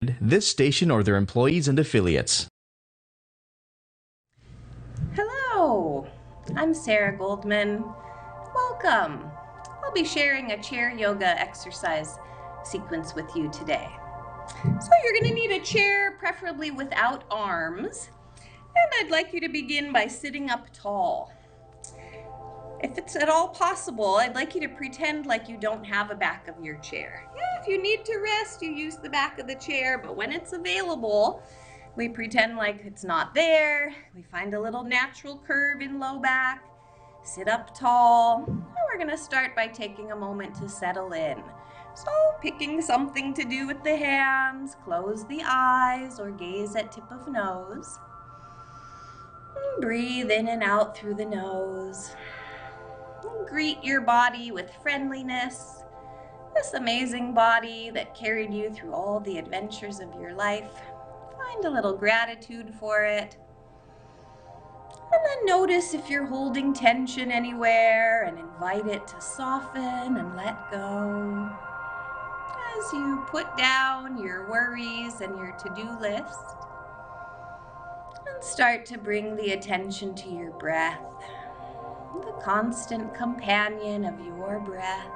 this station or their employees and affiliates. Hello, I'm Sarah Goldman. Welcome. I'll be sharing a chair yoga exercise sequence with you today. So you're going to need a chair, preferably without arms, and I'd like you to begin by sitting up tall. If it's at all possible, I'd like you to pretend like you don't have a back of your chair. Yeah, if you need to rest, you use the back of the chair, but when it's available, we pretend like it's not there. We find a little natural curve in low back, sit up tall, and we're gonna start by taking a moment to settle in. So picking something to do with the hands, close the eyes or gaze at tip of nose. And breathe in and out through the nose. Greet your body with friendliness, this amazing body that carried you through all the adventures of your life. Find a little gratitude for it. And then notice if you're holding tension anywhere and invite it to soften and let go. As you put down your worries and your to-do list, and start to bring the attention to your breath. The constant companion of your breath.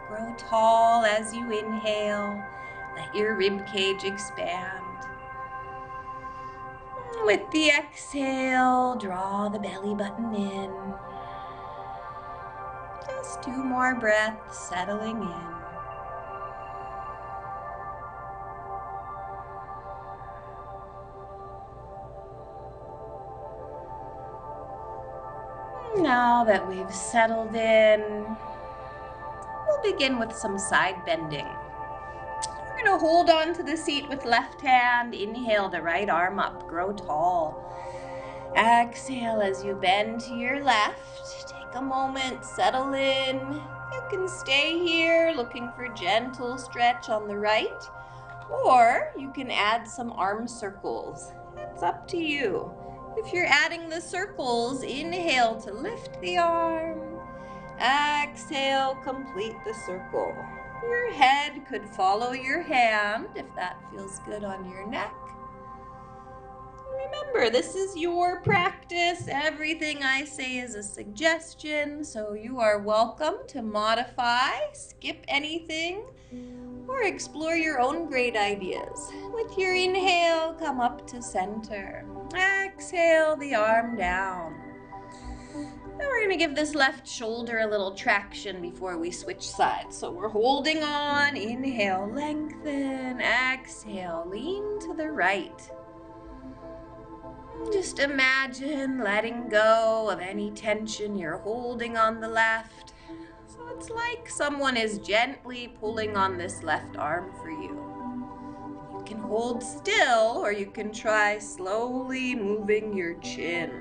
Grow tall as you inhale. Let your rib cage expand. With the exhale, draw the belly button in. Just 2 more breaths, settling in. Now that we've settled in, we'll begin with some side bending. We're going to hold on to the seat with left hand. Inhale the right arm up, grow tall. Exhale as you bend to your left. Take a moment, settle in. You can stay here looking for gentle stretch on the right, or you can add some arm circles. It's up to you. If you're adding the circles, inhale to lift the arm. Exhale, complete the circle. Your head could follow your hand if that feels good on your neck. Remember, this is your practice. Everything I say is a suggestion, so you are welcome to modify, skip anything, or explore your own great ideas. With your inhale, come up to center. Exhale the arm down. Now we're going to give this left shoulder a little traction before we switch sides. So we're holding on. Inhale, lengthen. Exhale, lean to the right. Just imagine letting go of any tension you're holding on the left. So it's like someone is gently pulling on this left arm for you. You can hold still, or you can try slowly moving your chin.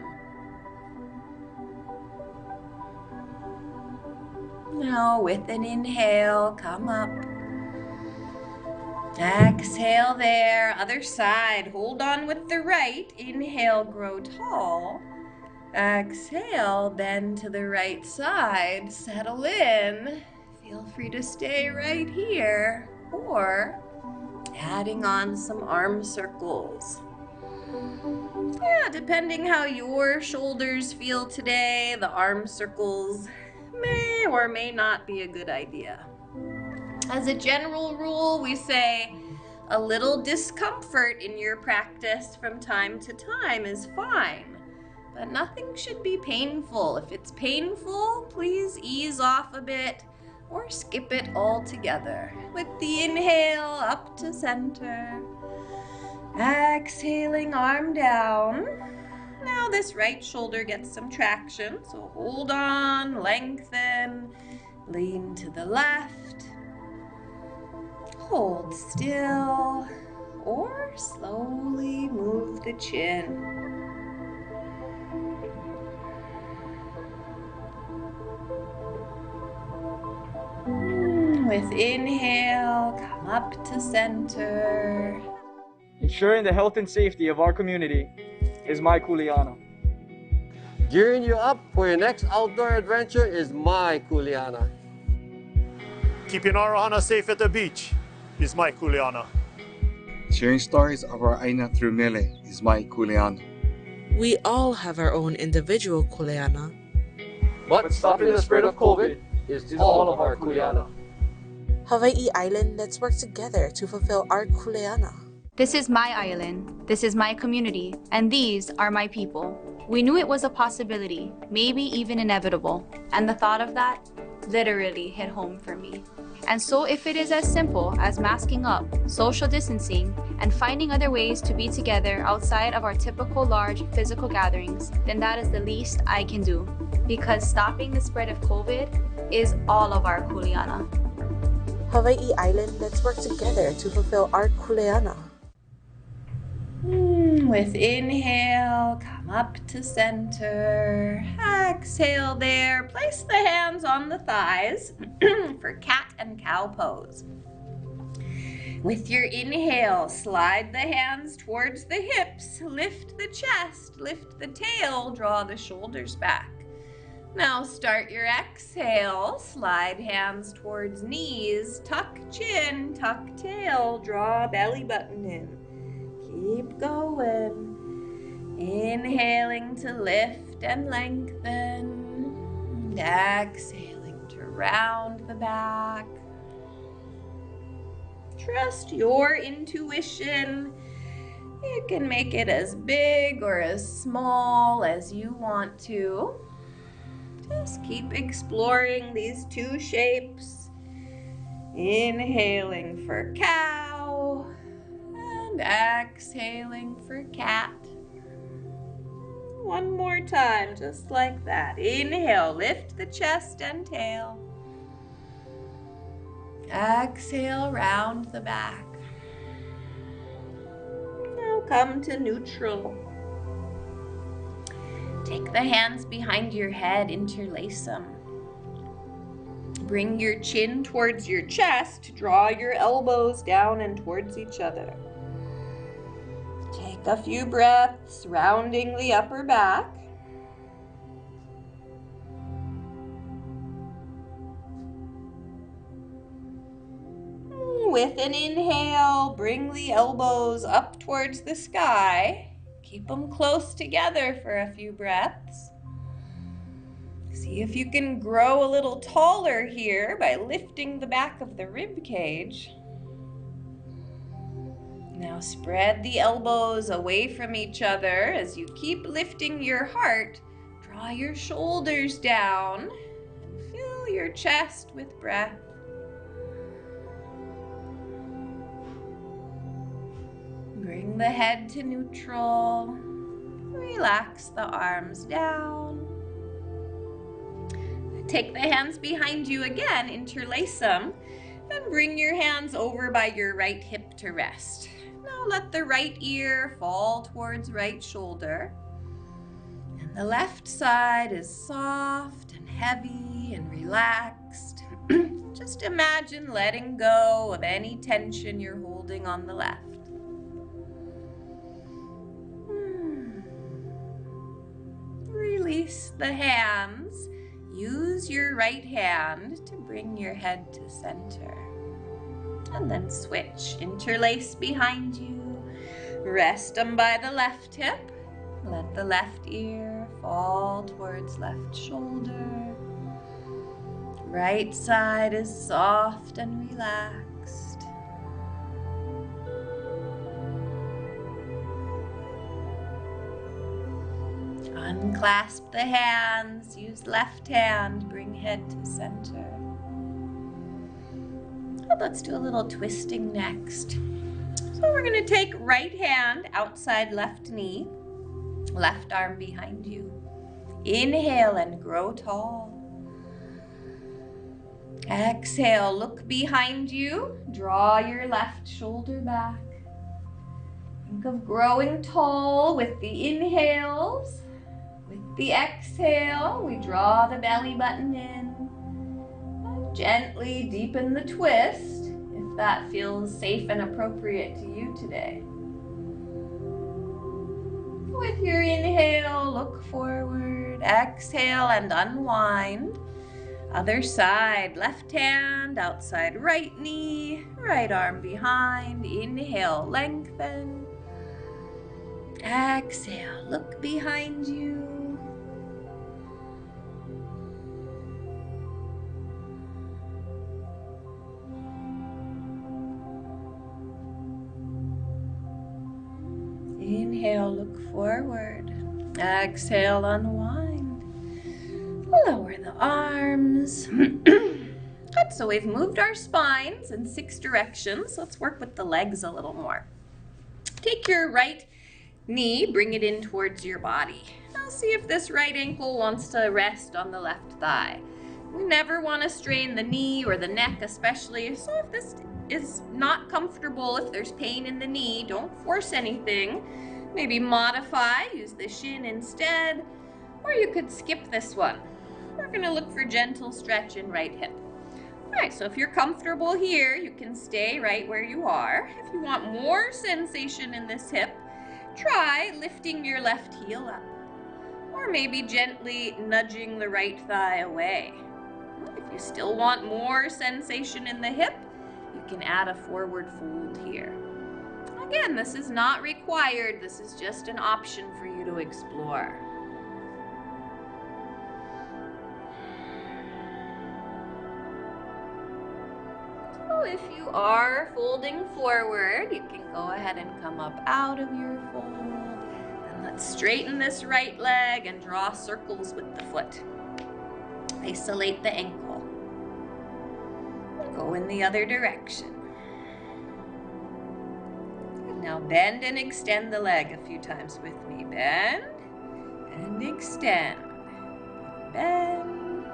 Now with an inhale, come up. Exhale there, other side. Hold on with the right. Inhale, grow tall. Exhale, bend to the right side. Settle in. Feel free to stay right here, or adding on some arm circles. Yeah, depending how your shoulders feel today, the arm circles may or may not be a good idea. As a general rule, we say a little discomfort in your practice from time to time is fine, but nothing should be painful. If it's painful, please ease off a bit or skip it altogether. With the inhale, up to center. Exhaling, arm down. Now this right shoulder gets some traction, so hold on, lengthen, lean to the left. Hold still, or slowly move the chin. With inhale, come up to center. Ensuring the health and safety of our community is my Kuleana. Gearing you up for your next outdoor adventure is my Kuleana. Keeping our Ohana safe at the beach is my Kuleana. Sharing stories of our Aina through Mele is my Kuleana. We all have our own individual Kuleana. But stopping the spread of COVID is all of our Kuleana. Hawaii Island, let's work together to fulfill our Kuleana. This is my island, this is my community, and these are my people. We knew it was a possibility, maybe even inevitable, and the thought of that literally hit home for me. And so if it is as simple as masking up, social distancing, and finding other ways to be together outside of our typical large physical gatherings, then that is the least I can do. Because stopping the spread of COVID is all of our Kuleana. Hawaii Island, let's work together to fulfill our Kuleana. With inhale, come up to center. Exhale there. Place the hands on the thighs for cat and cow pose. With your inhale, slide the hands towards the hips. Lift the chest, lift the tail, draw the shoulders back. Now start your exhale. Slide hands towards knees. Tuck chin, tuck tail, draw belly button in. Keep going. Inhaling to lift and lengthen. And exhaling to round the back. Trust your intuition. You can make it as big or as small as you want to. Just keep exploring these two shapes. Inhaling for cow. And exhaling for cat. One more time, just like that. Inhale, lift the chest and tail. Exhale, round the back. Now come to neutral. Take the hands behind your head, interlace them. Bring your chin towards your chest, draw your elbows down and towards each other. Take a few breaths, rounding the upper back. With an inhale, bring the elbows up towards the sky. Keep them close together for a few breaths. See if you can grow a little taller here by lifting the back of the rib cage. Now spread the elbows away from each other as you keep lifting your heart. Draw your shoulders down and fill your chest with breath. Bring the head to neutral. Relax the arms down. Take the hands behind you again, interlace them, and bring your hands over by your right hip to rest. Now let the right ear fall towards right shoulder. And the left side is soft and heavy and relaxed. Just imagine letting go of any tension you're holding on the left. Release the hands. Use your right hand to bring your head to center. And then switch. Interlace behind you. Rest them by the left hip. Let the left ear fall towards left shoulder. Right side is soft and relaxed. Unclasp the hands, use left hand, bring head to center. Let's do a little twisting next. So we're going to take right hand outside left knee, left arm behind you. Inhale and grow tall. Exhale, look behind you, draw your left shoulder back. Think of growing tall with the inhales. With the exhale, we draw the belly button in. And gently deepen the twist if that feels safe and appropriate to you today. With your inhale, look forward. Exhale and unwind. Other side, left hand, outside right knee, right arm behind. Inhale, lengthen. Exhale, look behind you. Inhale, look forward. Exhale, unwind. Lower the arms. Good, so we've moved our spines in 6 directions. Let's work with the legs a little more. Take your right knee, bring it in towards your body. Now see if this right ankle wants to rest on the left thigh. We never want to strain the knee or the neck especially, so if this is not comfortable, if there's pain in the knee, don't force anything. Maybe modify, use the shin instead, or you could skip this one. We're going to look for gentle stretch in right hip. All right, so if you're comfortable here, you can stay right where you are. If you want more sensation in this hip, try lifting your left heel up, or maybe gently nudging the right thigh away. If you still want more sensation in the hip, you can add a forward fold here. Again, this is not required. This is just an option for you to explore. So if you are folding forward, you can go ahead and come up out of your fold. And let's straighten this right leg and draw circles with the foot. Isolate the ankle. Go in the other direction. Now bend and extend the leg a few times with me. Bend and extend. Bend,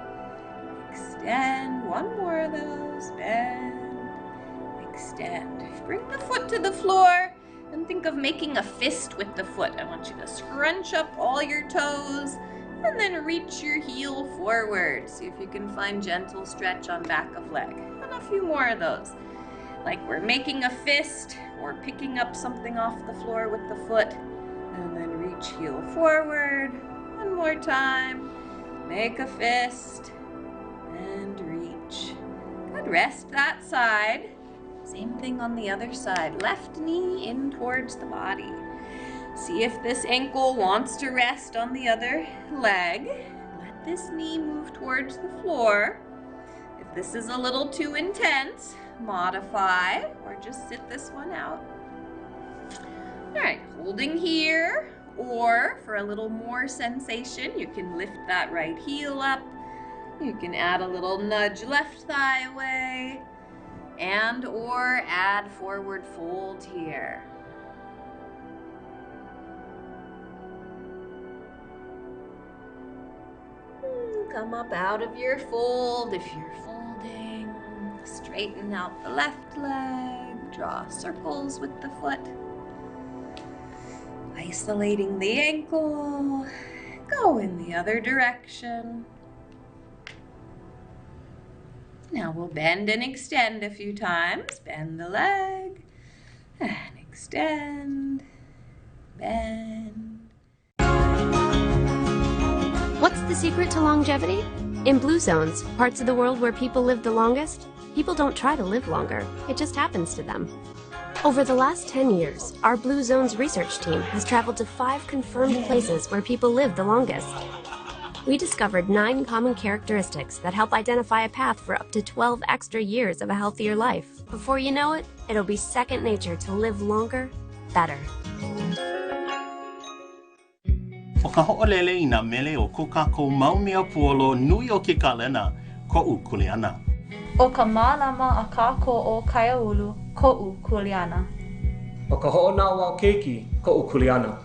extend. One more of those. Bend, extend. Bring the foot to the floor and think of making a fist with the foot. I want you to scrunch up all your toes and then reach your heel forward. See if you can find gentle stretch on back of leg. And a few more of those. Like we're making a fist or picking up something off the floor with the foot. And then reach heel forward. One more time. Make a fist and reach. Good, rest that side. Same thing on the other side. Left knee in towards the body. See if this ankle wants to rest on the other leg. Let this knee move towards the floor. If this is a little too intense, modify or just sit this one out. All right, holding here, or for a little more sensation, you can lift that right heel up. You can add a little nudge left thigh away, and or add forward fold here. Come up out of your fold if you're folding. Straighten out the left leg. Draw circles with the foot. Isolating the ankle. Go in the other direction. Now we'll bend and extend a few times. Bend the leg and extend. Bend. What's the secret to longevity? In blue zones, parts of the world where people live the longest, people don't try to live longer. It just happens to them. Over the last 10 years, our Blue Zones research team has traveled to 5 confirmed places where people live the longest. We discovered 9 common characteristics that help identify a path for up to 12 extra years of a healthier life. Before you know it, it'll be second nature to live longer, better. O ka ho'olele I nā mele o ko kākou maumea puolo nui o ke kalena, ko'u kuleana. O ka mālama a kākou o Kaiaulu, ko'u kuleana. O ka ho'onawa o keiki, ko'u kuleana.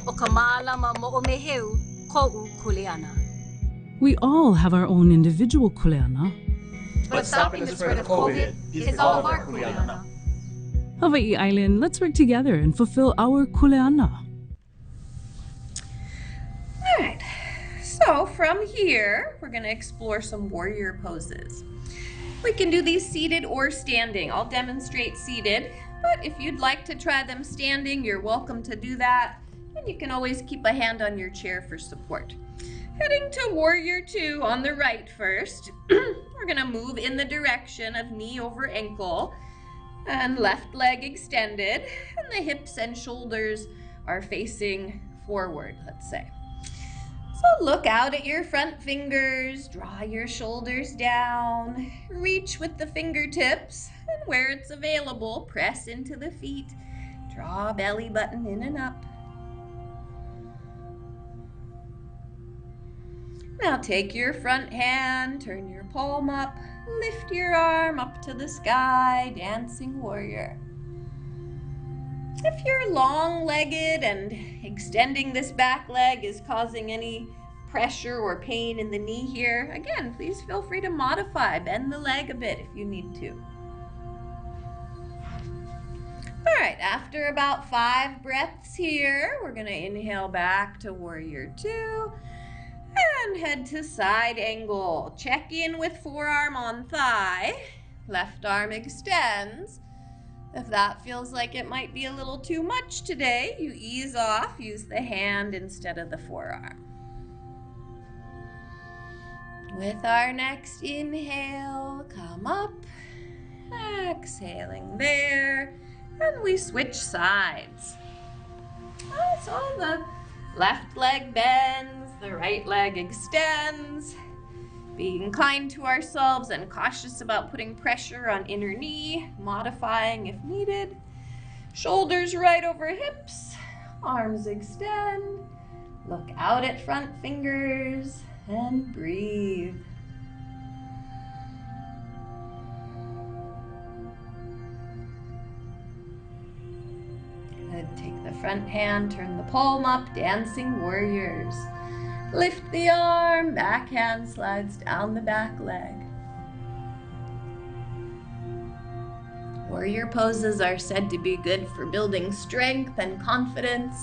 O ka mālama mo'omeheu, ko'u kuleana. We all have our own individual kuleana. But stopping the spread of COVID is all of our kuleana. Hawaii Island, let's work together and fulfill our kuleana. All right, so from here, we're gonna explore some warrior poses. We can do these seated or standing. I'll demonstrate seated, but if you'd like to try them standing, you're welcome to do that. And you can always keep a hand on your chair for support. Heading to Warrior 2 on the right first. We're gonna move in the direction of knee over ankle and left leg extended, and the hips and shoulders are facing forward, let's say. So look out at your front fingers, draw your shoulders down, reach with the fingertips, and where it's available, press into the feet. Draw belly button in and up. Now take your front hand, turn your palm up, lift your arm up to the sky, dancing warrior. If you're long-legged and extending this back leg is causing any pressure or pain in the knee here, again, please feel free to modify, bend the leg a bit if you need to. All right, after about 5 breaths here, we're gonna inhale back to Warrior 2 and head to side angle. Check in with forearm on thigh, left arm extends. If that feels like it might be a little too much today, you ease off, use the hand instead of the forearm. With our next inhale, come up, exhaling there, and we switch sides. So the left leg bends, the right leg extends. Being kind to ourselves and cautious about putting pressure on inner knee, modifying if needed. Shoulders right over hips, arms extend. Look out at front fingers and breathe. Good. Take the front hand, turn the palm up, dancing warriors. Lift the arm, back hand slides down the back leg. Warrior poses are said to be good for building strength and confidence.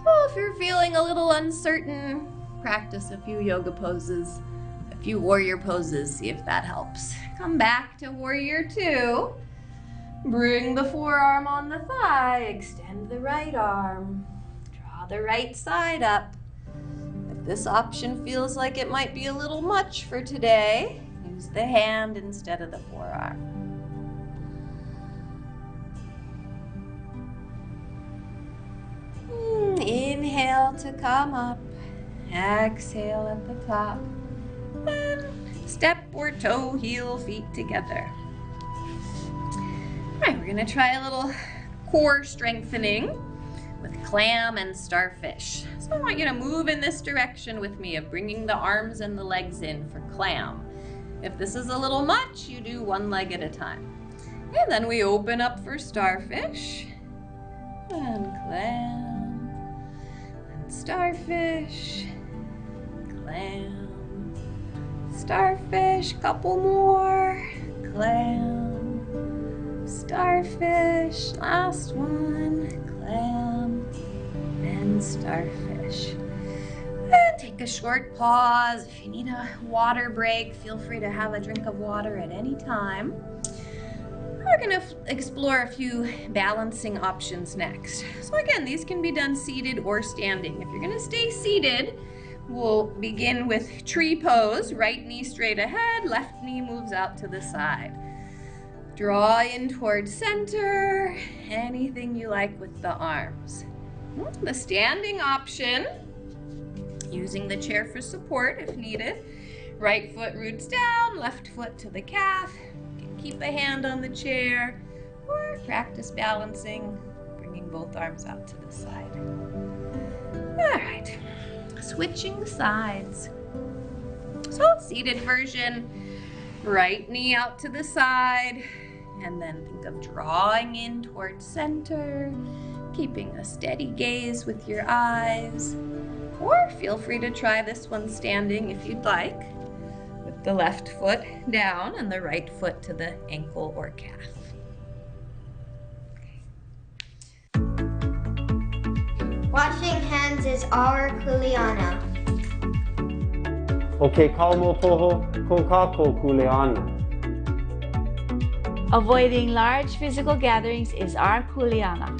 So if you're feeling a little uncertain, practice a few yoga poses, a few warrior poses, see if that helps. Come back to Warrior 2. Bring the forearm on the thigh, extend the right arm. Draw the right side up. This option feels like it might be a little much for today. Use the hand instead of the forearm. Inhale to come up. Exhale at the top. And step or toe, heel, feet together. All right, we're gonna try a little core strengthening with clam and starfish. So I want you to move in this direction with me of bringing the arms and the legs in for clam. If this is a little much, you do one leg at a time. And then we open up for starfish. And clam. And starfish. Clam. Starfish. Couple more. Clam. Starfish. Last one. Clam. And starfish. And take a short pause. If you need a water break, feel free to have a drink of water at any time. We're going to explore a few balancing options next. So again, these can be done seated or standing. If you're going to stay seated, we'll begin with tree pose. Right knee straight ahead, left knee moves out to the side. Draw in towards center, anything you like with the arms. The standing option, using the chair for support if needed. Right foot roots down, left foot to the calf. You can keep a hand on the chair or practice balancing, bringing both arms out to the side. All right, switching sides. So seated version, right knee out to the side, and then think of drawing in towards center, keeping a steady gaze with your eyes. Or feel free to try this one standing if you'd like, with the left foot down and the right foot to the ankle or calf. Washing hands is our kuleana. Okay, kalmo poho, kokako kuleana. Avoiding large physical gatherings is our kuleana.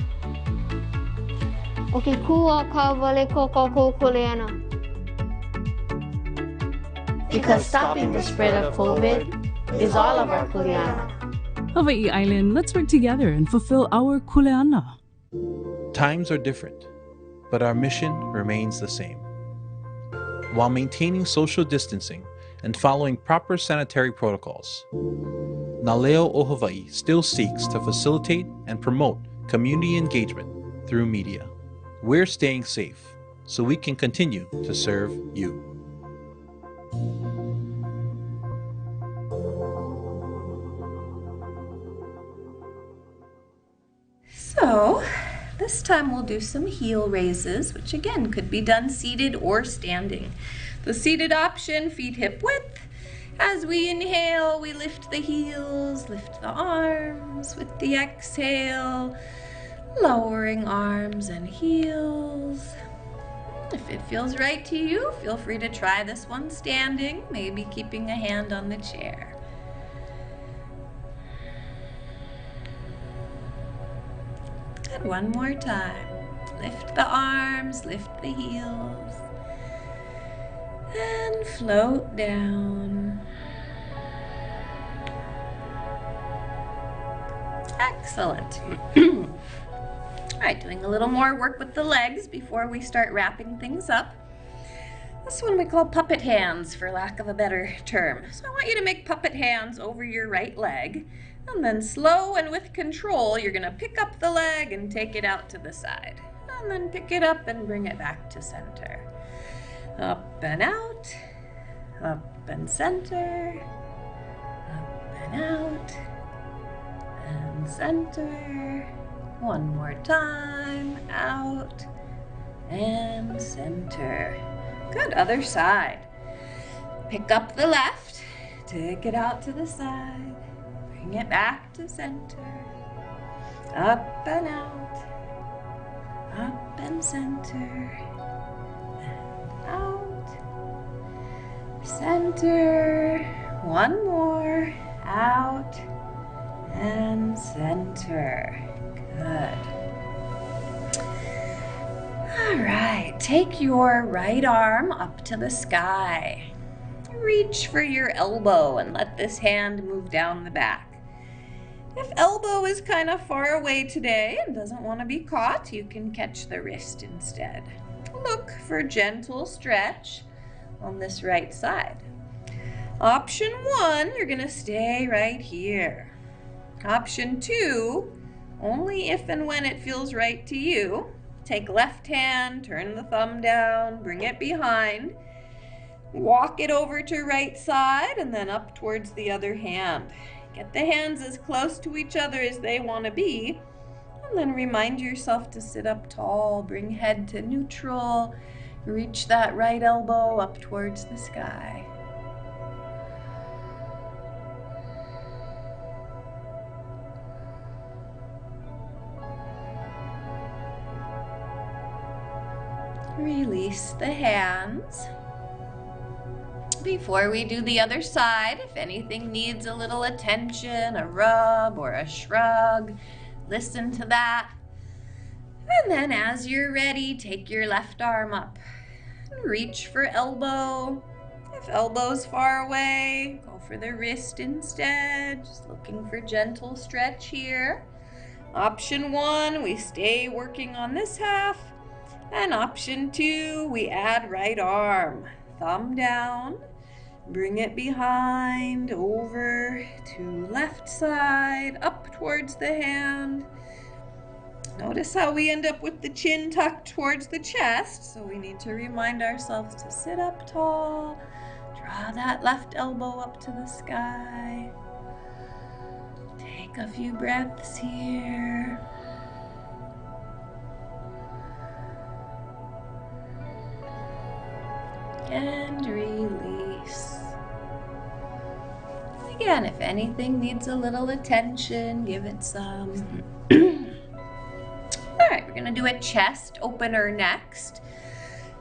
Okay, kua ka vale kokako kuleana. because stopping the spread of COVID is all of our kuleana. Hawaii Island, let's work together and fulfill our kuleana. Times are different, but our mission remains the same. While maintaining social distancing and following proper sanitary protocols, Naleo o Hawaii still seeks to facilitate and promote community engagement through media. We're staying safe so we can continue to serve you. So, this time we'll do some heel raises, which again could be done seated or standing. The seated option, feet hip width. As we inhale, we lift the heels, lift the arms. With the exhale, lowering arms and heels. If it feels right to you, feel free to try this one standing, maybe keeping a hand on the chair. And one more time. Lift the arms, lift the heels, and float down. Excellent. All right, doing a little more work with the legs before we start wrapping things up. This one we call puppet hands, for lack of a better term. So I want you to make puppet hands over your right leg, and then slow and with control, you're gonna pick up the leg and take it out to the side. And then pick it up and bring it back to center. Up and out, up and center, up and out, and center. One more time, out and center. Good, other side. Pick up the left, take it out to the side, bring it back to center. Up and out, up and center, and out, center. One more, out and center. Good. All right, take your right arm up to the sky. Reach for your elbow and let this hand move down the back. If elbow is kind of far away today and doesn't want to be caught, you can catch the wrist instead. Look for gentle stretch on this right side. Option 1, you're going to stay right here. Option 2, only if and when it feels right to you. Take left hand, turn the thumb down, bring it behind. Walk it over to right side and then up towards the other hand. Get the hands as close to each other as they want to be. And then remind yourself to sit up tall, bring head to neutral. Reach that right elbow up towards the sky. Release the hands. Before we do the other side, if anything needs a little attention, a rub or a shrug, listen to that. And then as you're ready, take your left arm up and reach for elbow. If elbow's far away, go for the wrist instead. Just looking for gentle stretch here. Option 1, we stay working on this half. And option 2, we add right arm. Thumb down, bring it behind, over to left side, up towards the hand. Notice how we end up with the chin tucked towards the chest, so we need to remind ourselves to sit up tall, draw that left elbow up to the sky. Take a few breaths here. And release. Again, if anything needs a little attention, give it some. All right, we're gonna do a chest opener next.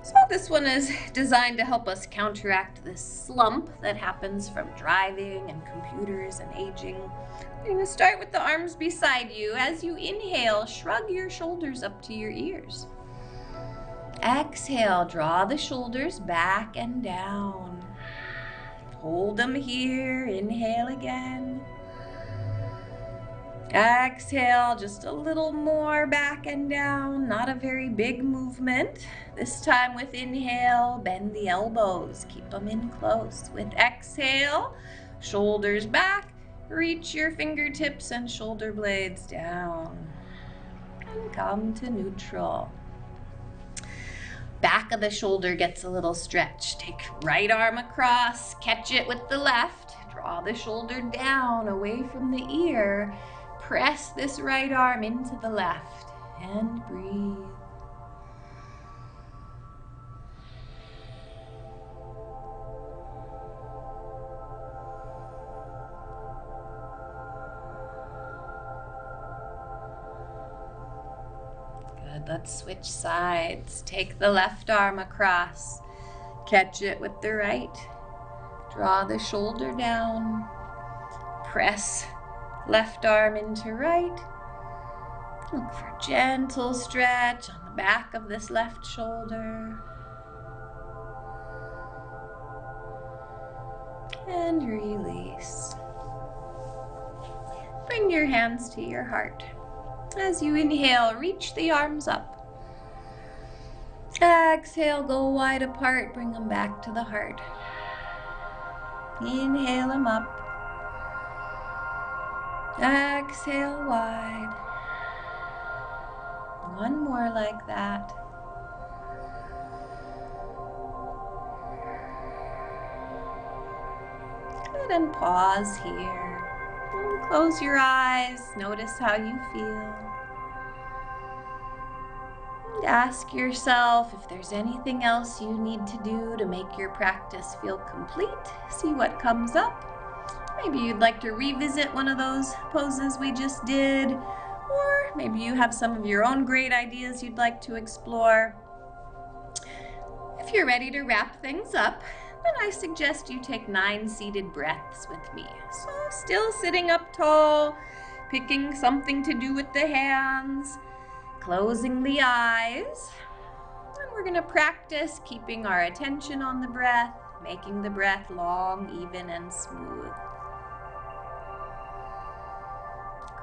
So this one is designed to help us counteract this slump that happens from driving and computers and aging. You're gonna start with the arms beside you. As you inhale, shrug your shoulders up to your ears. Exhale, draw the shoulders back and down. Hold them here. Inhale again. Exhale, just a little more back and down. Not a very big movement. This time with inhale, bend the elbows. Keep them in close. With exhale, shoulders back. Reach your fingertips and shoulder blades down. And come to neutral. Back of the shoulder gets a little stretch. Take right arm across, catch it with the left. Draw the shoulder down away from the ear. Press this right arm into the left and breathe. Good, let's switch sides. Take the left arm across, catch it with the right. Draw the shoulder down, press left arm into right. Look for gentle stretch on the back of this left shoulder. And release. Bring your hands to your heart. As you inhale, reach the arms up. Exhale, go wide apart, bring them back to the heart. Inhale them up. Exhale wide. One more like that. Good, and pause here. And close your eyes. Notice how you feel. And ask yourself if there's anything else you need to do to make your practice feel complete. See what comes up. Maybe you'd like to revisit one of those poses we just did, or maybe you have some of your own great ideas you'd like to explore. If you're ready to wrap things up, then I suggest you take 9 seated breaths with me. So still sitting up tall, picking something to do with the hands, closing the eyes, and we're going to practice keeping our attention on the breath, making the breath long, even, and smooth.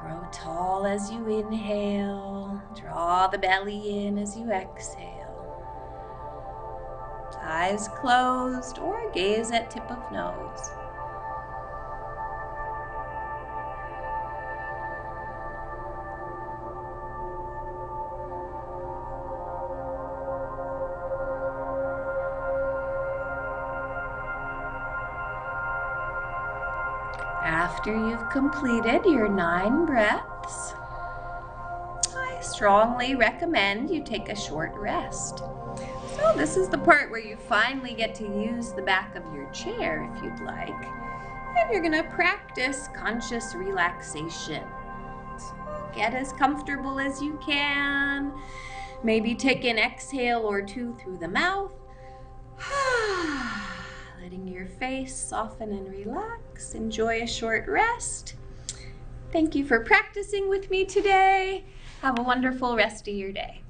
Grow tall as you inhale. Draw the belly in as you exhale. Eyes closed or gaze at tip of nose. After you've completed your 9 breaths, I strongly recommend you take a short rest. So this is the part where you finally get to use the back of your chair if you'd like. And you're going to practice conscious relaxation. So get as comfortable as you can. Maybe take an exhale or 2 through the mouth. Letting your face soften and relax. Enjoy a short rest. Thank you for practicing with me today. Have a wonderful rest of your day.